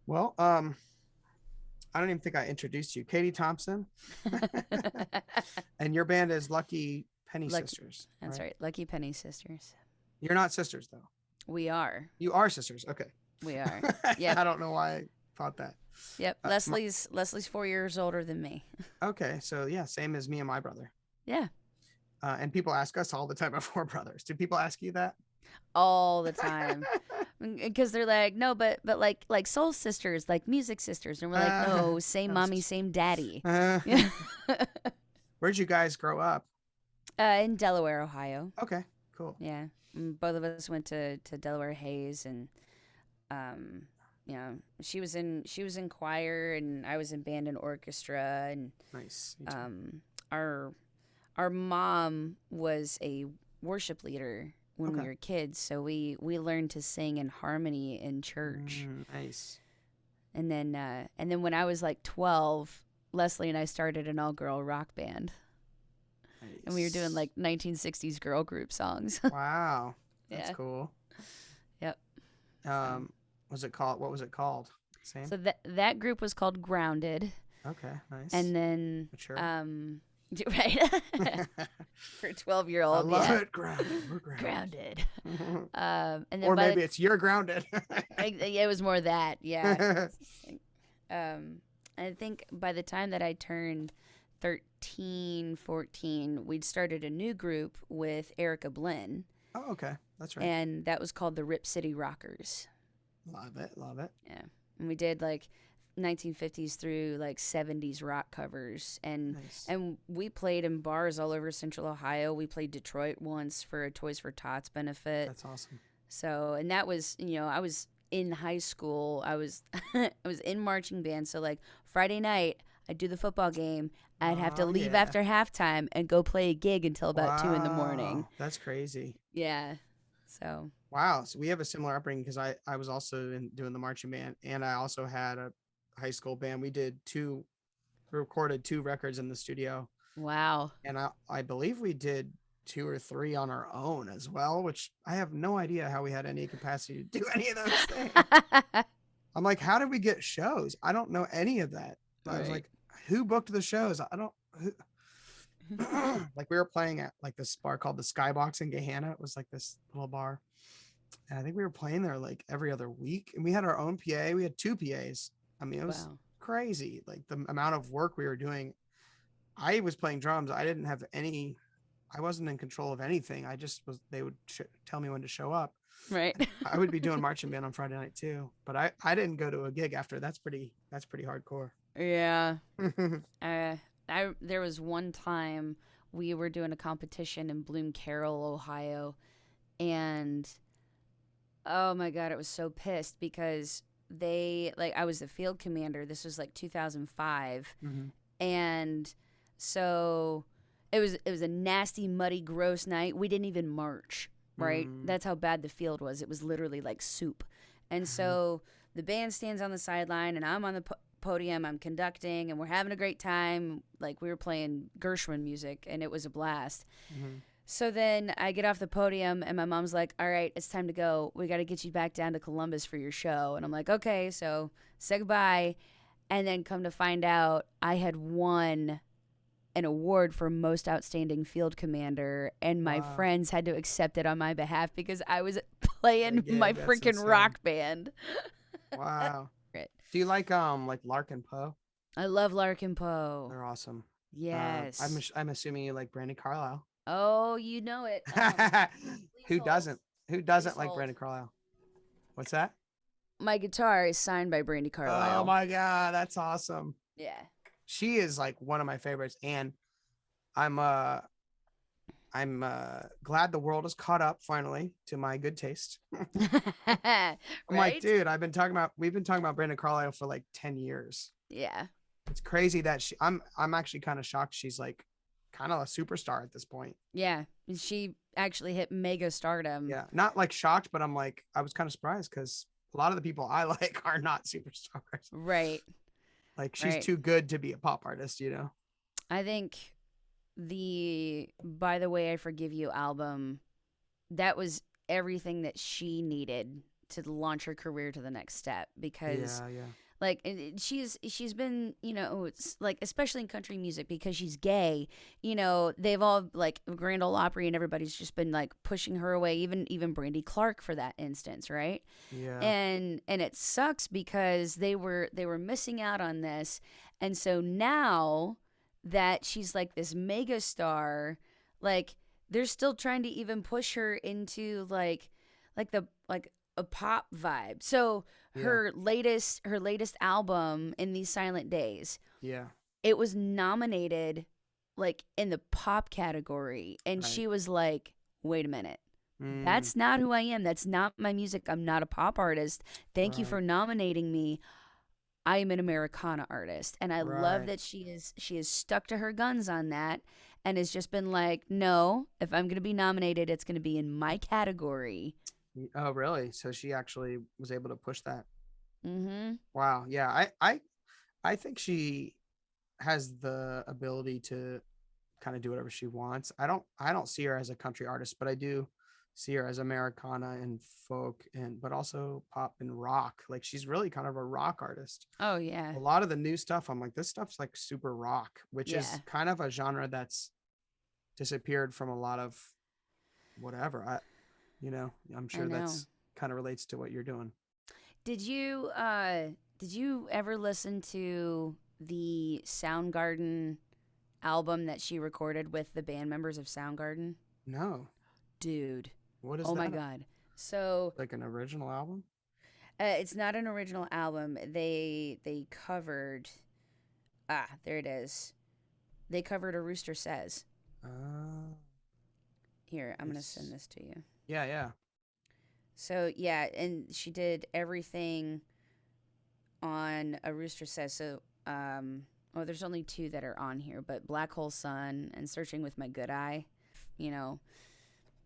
Well, I don't even think I introduced you. Caitie Thompson, and your band is Lucky Penny Lucky, Sisters, that's right? right. Lucky Penny Sisters. You're not sisters though. We are. You are sisters. Okay. We are. Yep. I don't know why I thought that. Yep. My, Leslie's 4 years older than me. okay, so yeah, same as me and my brother. Yeah. And people ask us all the time if we're brothers. Do people ask you that? All the time. Because they're like, no, but like soul sisters, like music sisters, and we're like, no, same I was mommy, just, same daddy. uh, Yeah. where'd you guys grow up? In Delaware, Ohio. Okay, cool. Yeah. Both of us went to Delaware Hayes, and um, she was in choir, and I was in band and orchestra, and Nice. Me too. um, our our mom was a worship leader when we Okay. were kids, so we learned to sing in harmony in church. Nice. And then when I was like 12, Leslie and I started an all-girl rock band, and we were doing Nice. like 1960s girl group songs. Wow. That's Yeah. cool. Yep. So Was it called? What was it called? Same. so that group was called Grounded, Okay. Nice. and then Mature. right for a 12-year-old, I love yeah, it. Grounded. We're grounded. Grounded. And then Or by maybe it's you're grounded. it was more that, yeah. Um, I think by the time that I turned 13, 14, we'd started a new group with Erica Blinn, Oh, okay. That's right. and that was called the Rip City Rockers. Love it. Love it. Yeah. And we did like 1950s through like 70s rock covers, and Nice. and we played in bars all over Central Ohio. We played Detroit once for a Toys for Tots benefit. That's awesome. So, and that was, I was in high school. I was I was in marching band. So like Friday night, I'd do the football game. I'd have to Oh, leave yeah. after halftime and go play a gig until about 2 in the morning. Wow. That's crazy. Yeah. So, Wow. So we have a similar upbringing because I was also doing the marching band, and I also had a high school band. We recorded two records in the studio, wow. and I believe we did two or three on our own as well, which I have no idea how we had any capacity to do any of those things. I'm like, how did we get shows? I don't know any of that. I was Right. like, who booked the shows? I don't who, like we were playing at like this bar called the Skybox in Gahanna. It was like this little bar. And I think we were playing there like every other week. And we had our own PA. We had two PAs. I mean, it was Wow. crazy. Like the amount of work we were doing. I was playing drums. I wasn't in control of anything. I just was, they would tell me when to show up. Right. I would be doing marching band on Friday night too, but I didn't go to a gig after. That's pretty hardcore. Yeah. There was one time we were doing a competition in Bloom Carroll, Ohio, and oh my god, it was so pissed because I was the field commander. This was like 2005, Mhm. and so it was a nasty, muddy, gross night. We didn't even march, right? Mm. That's how bad the field was. It was literally like soup. And so the band stands on the sideline, and I'm on the podium. I'm conducting, and we're having a great time. Like we were playing Gershwin music, and it was a blast. Mhm. So then I get off the podium, and my mom's like, "All right, it's time to go. We got to get you back down to Columbus for your show." And I'm like, "Okay." So say goodbye, and then come to find out, I had won an award for most outstanding field commander, and my Wow. friends had to accept it on my behalf because I was playing Gig, my that's freaking insane. rock band. Wow. Right. Do you like Lark and Poe? I love Larkin Poe. They're awesome. Yes. I'm assuming you like Brandon Carlisle. Oh, you know it. Who Please hold. doesn't? Who doesn't Please like hold. Brandon Carlisle? What's that? My guitar is signed by Brandy Oh Carlisle. my god, that's awesome. Yeah. She is like one of my favorites, and I'm uh I'm glad the world has caught up finally to my good taste. I'm like, Right? dude, we've been talking about Brandon Carlisle for like 10 years. Yeah. It's crazy that I'm actually kind of shocked she's like kind of a superstar at this point. Yeah. She actually hit mega stardom. Yeah, not like shocked, but I was kind of surprised because a lot of the people I like are not superstars. Right. Like she's Right. too good to be a pop artist, you know? I think the By the Way I Forgive You album, that was everything that she needed to launch her career to the next step, because Yeah, yeah, like she's been, it's like, especially in country music, because she's gay, they've all, like Grand Ole Opry and everybody's just been like pushing her away, even Brandy Clark for that instance, right? yeah. And it sucks because they were missing out on this. And so now that she's like this mega star, like they're still trying to even push her into like a pop vibe. So Yeah, her latest album, In These Silent Days, yeah, it was nominated like in the pop category, and right. she was like, wait a minute, Mm, that's not who I am. That's not my music. I'm not a pop artist. Thank you right, for nominating me. I am an Americana artist. And I love right. that she is stuck to her guns on that, and has just been like, no, if I'm going to be nominated, it's going to be in my category. Oh, really? So she actually was able to push that. Mhm. Wow. Yeah, I think she has the ability to kind of do whatever she wants. I don't see her as a country artist, but I do see her as Americana and folk and but also pop and rock. Like she's really kind of a rock artist. Oh yeah. A lot of the new stuff, I'm like, this stuff's like super rock, which Yeah. is kind of a genre that's disappeared from a lot of whatever. I'm I sure know. that's kind of relates to what you're doing. Did you ever listen to the Soundgarden album that she recorded with the band members of Soundgarden? No. Dude. What is Oh my that? god. So, Like an original album? it's not an original album. They covered, there it is. They covered A Rooster Says. Uh, Here, I'm going to send it's this to you. yeah, yeah. So, yeah, and she did everything on A Rooster Says. So, there's only two that are on here, but Black Hole Sun and Searching with My Good Eye, you know,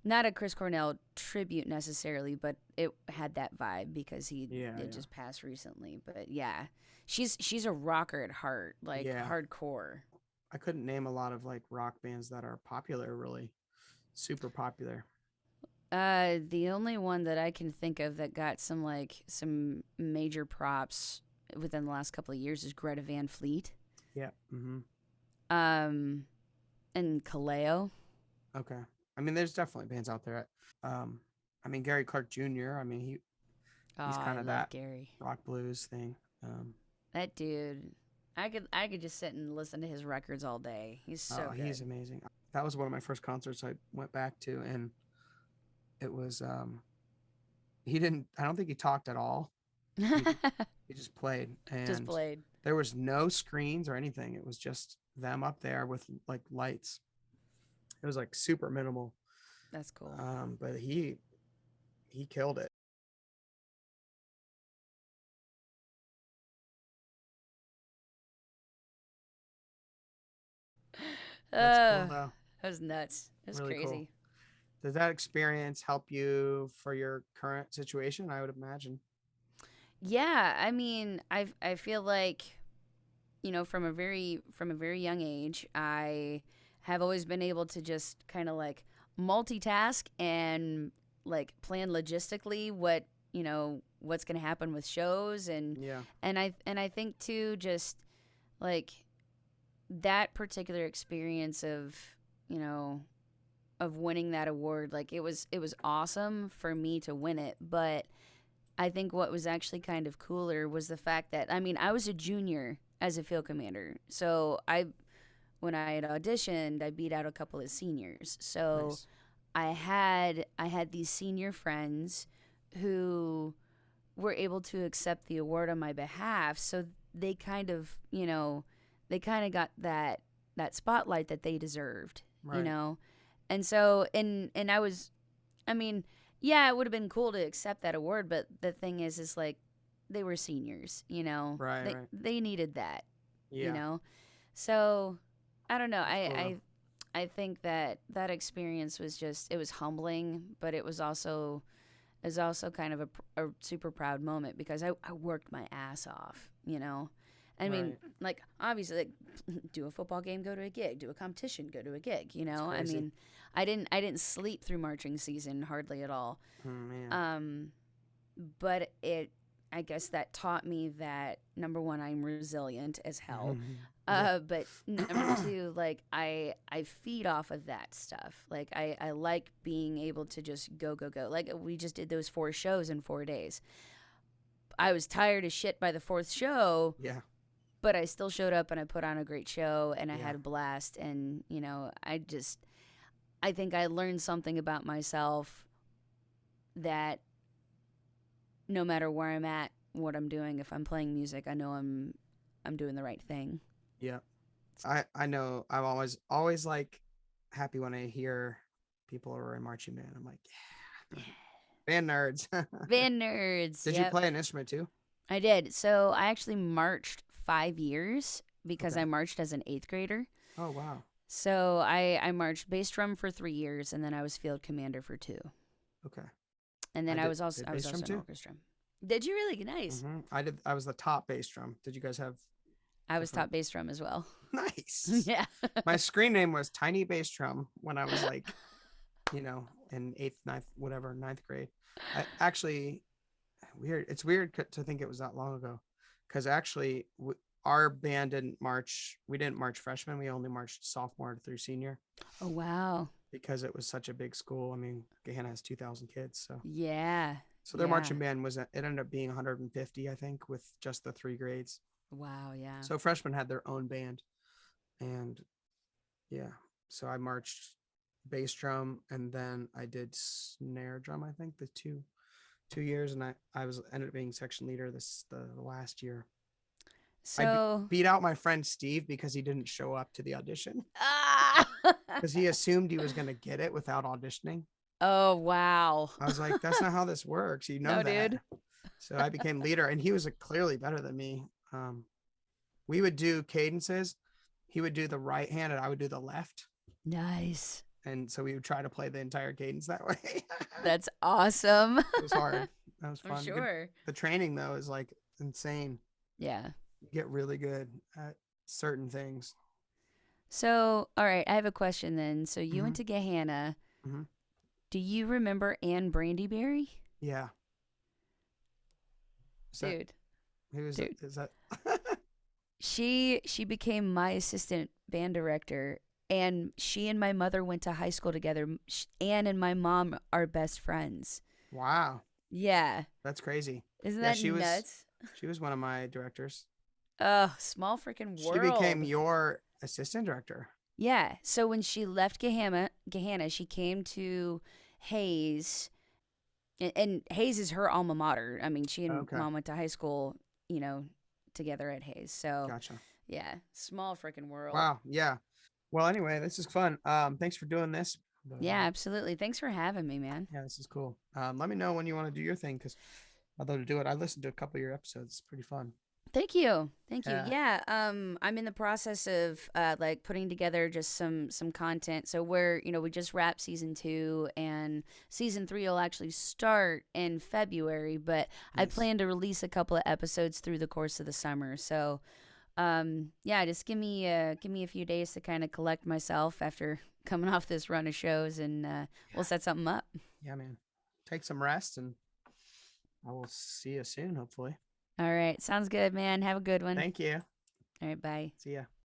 not a Chris Cornell tribute necessarily, but it had that vibe because he Yeah, did yeah. just pass recently. But yeah, she's a rocker at heart, like Yeah. hardcore. I couldn't name a lot of like rock bands that are popular, really super popular. The only one that I can think of that got some major props within the last couple of years is Greta Van Fleet, Yeah. Mm-hmm. um, and Kaleo. Okay. I mean, there's definitely bands out there. Um, I mean, Gary Clark Jr. I mean, Oh, he's I kind of love that Gary. rock blues thing. That dude. I could just sit and listen to his records all day. He's so Oh, he's good. amazing. That was one of my first concerts I went back to, and it was he didn't. I don't think he talked at all. He he just played, Just and played. there was no screens or anything. It was just them up there with like lights. It was like super minimal. That's cool. But he killed it. That's cool Uh, though. that was nuts. It was Really cool. crazy. Does that experience help you for your current situation? I would imagine. Yeah, I mean, I feel like, from a very young age, I have always been able to just kind of like multitask and like plan logistically what's going to happen with shows, and Yeah. and I think too, just like that particular experience you know of winning that award, like it was awesome for me to win it. But I think what was actually kind of cooler was the fact that, I mean, I was a junior as a field commander. So when I had auditioned, I beat out a couple of seniors. So Nice. I had these senior friends who were able to accept the award on my behalf. So they kind of, got that spotlight that they deserved, you Right. know. And so and I mean, yeah, it would have been cool to accept that award, but the thing is like they were seniors, you know. Right. They Right. they needed that, you Yeah. know. So I don't know. That's cool though. I think that experience was just, it was humbling, but it was also kind of a super proud moment because I worked my ass off, you know. I mean, Right. like, obviously, like, do a football game, go to a gig, do a competition, go to a gig, you It's know. I crazy. mean, I didn't sleep through marching season hardly at all. Oh man. Um, but I guess that taught me that number one, I'm resilient as hell. Yeah. But number two, like I feed off of that stuff. Like I like being able to just go go go. Like we just did those 4 shows in 4 days. I was tired as shit by the fourth show, Yeah. but I still showed up and I put on a great show and I Yeah. had a blast. And I think I learned something about myself that no matter where I'm at, what I'm doing, if I'm playing music, I know I'm doing the right thing. Yeah. I know I'm always like happy when I hear people are in marching band. I'm like, yeah, band nerds. Band nerds. Did you Yep. play an instrument too? I did. So I actually marched 5 years because Okay. I marched as an 8th grader. Oh wow. So I marched bass drum for 3 years and then I was field commander for 2. Okay. And then I I did was also did I was bass drum also in too. orchestra. Did you really? Nice. I did. I was the top bass drum. Did you guys have I was different? top bass drum as well. Nice. Yeah. My screen name was Tiny Bass Drum when I was like, in eighth, ninth, whatever, ninth grade. I actually weird. It's weird to think it was that long ago, because actually our band didn't march. We didn't march freshman. We only marched sophomore through senior Oh wow. because it was such a big school. I mean, Gahanna has 2,000 kids, so Yeah. their Yeah. marching band it ended up being 150, I think, with just the 3 grades. Wow. Yeah. So freshmen had their own band, and yeah, so I marched bass drum and then I did snare drum. I think the two years, and I was ended up being section leader the last year. I So. beat out my friend Steve because he didn't show up to the audition Ah! because he assumed he was going to get it without auditioning. Oh wow. I was like, that's not how this works. You know No, that. dude. So I became leader, and he was clearly better than me. We would do cadences. He would do the right hand, and I would do the left. Nice. And so we would try to play the entire cadence that way. That's awesome. It was hard. That was I'm fun. sure. The training though is like insane. Yeah. You get really good at certain things. So, all right, I have a question then. So you Mm-hmm. went to Gahanna. Mm-hmm. Do you remember Anne Brandyberry? Yeah. Is that Dude. who is Dude. that? Is that? She became my assistant band director and she and my mother went to high school together. Anne and my mom are best friends. Wow, Yeah. that's crazy. Isn't Yeah, that nuts? she was one of my directors. Oh, small freaking She became world. your assistant director. Yeah. So when she left Gahanna, she came to Hayes, and Hayes is her alma mater. I mean, she and Okay, mom went to high school, you know, together at Hayes. So gotcha. yeah, small freaking world. Wow, yeah. Well, anyway, this is fun. Thanks for doing this. But, Yeah, absolutely. Thanks for having me, man. yeah, this is cool. Let me know when you want to do your thing because I'd love to do it. I listened to a couple of your episodes. It's pretty fun. Thank you. Thank you. Yeah. Yeah, I'm in the process of like putting together just some content. So we just wrapped season 2 and season 3 will actually start in February, but I Nice. plan to release a couple of episodes through the course of the summer. So, yeah, just give me a few days to kind of collect myself after coming off this run of shows and we'll set something up. Yeah, man. Take some rest, and I will see you soon, hopefully. All right. Sounds good, man. Have a good one. Thank you. All right, bye. See ya.